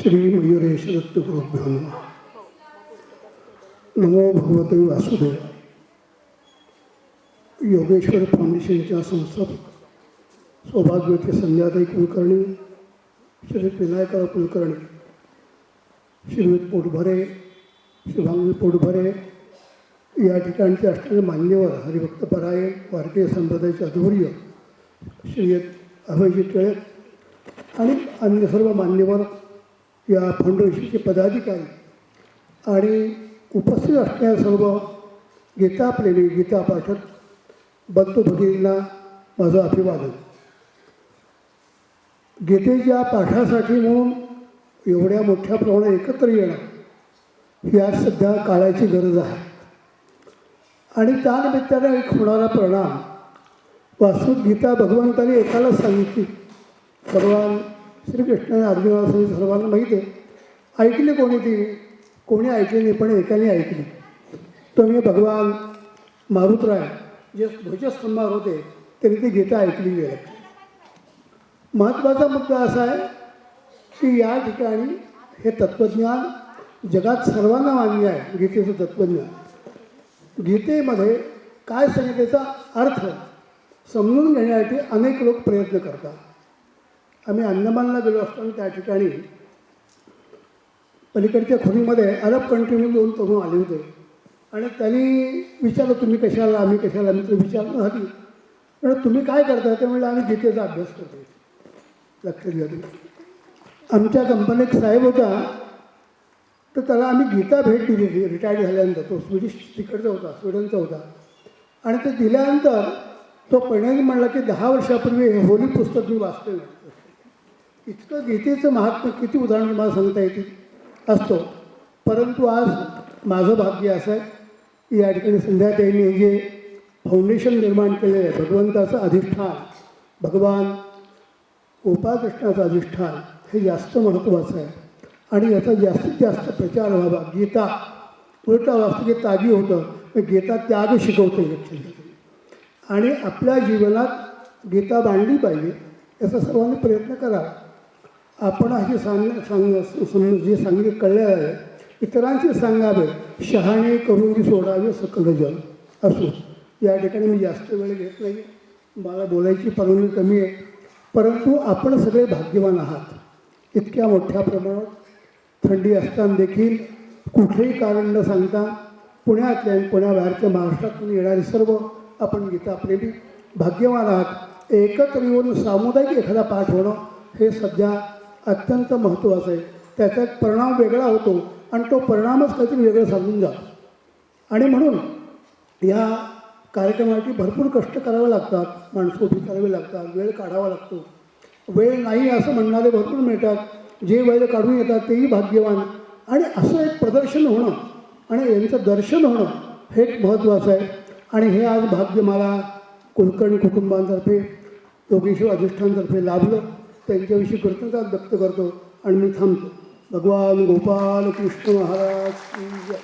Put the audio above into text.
श्री मयूरेश दत्तगुरुभ्यो नमः. नमो भगवते वासुदेव. योगेश्वर फाउंडेशनच्या संस्थापक सौभाग्यवती संध्याताई कुलकर्णी, श्री विनायकराव कुलकर्णी, श्रीयुत पोटभरे, शुभांगी पोटभरे या ठिकाणचे असलेले मान्यवर, हरिभक्तपरायण, भारतीय संप्रदायाचे अधूर्य श्रीयुत अभयजी टिळक आणि अन्य सर्व मान्यवर, या फाउंडेशनचे पदाधिकारी आणि उपस्थित असणाऱ्या सर्व गीताप्रेमी, गीता पाठक बंधू भगिनींना माझं अभिवादन. गीतेच्या पाठासाठी म्हणून एवढ्या मोठ्या प्रमाणात एकत्र येणं ही आज सध्या काळाची गरज आहे आणि त्यानिमित्ताने एक होणारा परिणाम. वास्तविक गीता भगवंताने एकालाच सांगितली. भगवान श्रीकृष्णाने अर्जुनाला सांगितलं, सर्वांना माहिती आहे. ऐकले कोणी ती? कोणी ऐकले नाही, पण एकाने ऐकली. तुम्ही भगवान मारुतराय जे ध्वजस्तंभावर होते त्यांनी ती गीता ऐकली गेली. महत्त्वाचा मुद्दा असा आहे की या ठिकाणी हे तत्त्वज्ञान जगात सर्वांना मान्य आहे. गीतेचं तत्त्वज्ञान, गीतेमध्ये काय सांगितल्याचा अर्थ समजून घेण्यासाठी अनेक लोक प्रयत्न करतात. आम्ही अंदमानला गेलो असताना त्या ठिकाणी पलीकडच्या खोलीमध्ये अरब कंट्रीमधून 2 तरुण आले होते आणि त्यांनी विचारलं, तुम्ही कशाला? आम्ही कशाला? आम्ही तर विचारणं झाली. पण तुम्ही काय करता? ते म्हणलं, आम्ही गीतेचा अभ्यास करतो. लक्षात घ्या तुम्ही. आमच्या कंपनीत एक साहेब होता, तर त्याला आम्ही गीता भेट दिली रिटायर्ड झाल्यानंतर. तो स्वीडिश तिकडचा होता, स्वीडनचा होता. आणि ते दिल्यानंतर तो पहिल्यांदा म्हणला की 10 वर्षापूर्वी हे होली पुस्तक मी वाचलं. इतकं गीतेचं महात्म्य किती उदाहरण मला सांगता येतील असतो. परंतु आज माझं भाग्य असं आहे की या ठिकाणी संध्याताईंनी जे फाउंडेशन निर्माण केलेलं आहे, भगवंताचं अधिष्ठान, भगवान गोपाळकृष्णाचं अधिष्ठान, हे जास्त महत्त्वाचं आहे आणि याचा जास्तीत जास्त प्रचार व्हावा. गीता उलटा वास्तू जे तागी होतं, गीता त्याग शिकवते लक्षात. आणि आपल्या जीवनात गीता मांडली पाहिजे, याचा सर्वांनी प्रयत्न करा. आपण अशी जे सांगितले कळले आहे, इतरांचे सांगावे, शहाणे करून सोडावे सकल जन. असो, या ठिकाणी मी जास्त वेळ घेत नाही, मला बोलायची परवानगी कमी आहे. परंतु आपण सगळे भाग्यवान आहात. इतक्या मोठ्या प्रमाणात थंडी असताना देखील कुठलेही कारण न सांगता पुण्यातल्या आणि पुण्याबाहेरच्या महाराष्ट्रातून येणारे सर्व आपण गीताप्रेमी भाग्यवान आहात. एकत्र येऊन सामुदायिक एखादा पाठ होणं हे सध्या अत्यंत महत्त्वाचं आहे. त्याचा एक परिणाम वेगळा होतो आणि तो परिणामच काहीतरी वेगळं सांगून जातो. आणि म्हणून या कार्यक्रमासाठी भरपूर कष्ट करावे लागतात, माणसं उभी करावी लागतात, वेळ काढावा लागतो. वेळ नाही असं म्हणणारे भरपूर मिळतात, जे वेळ काढून येतात तेही भाग्यवान. आणि असं एक प्रदर्शन होणं आणि यांचं दर्शन होणं हे एक महत्त्वाचं आहे. आणि हे आज भाग्य मला कुलकर्णी कुटुंबांतर्फे, योगेश्वर अधिष्ठानतर्फे लाभलं. त्यांच्याविषयी कृतज्ञता व्यक्त करतो आणि मी थांबतो. भगवान गोपाल कृष्ण महाराज की जय.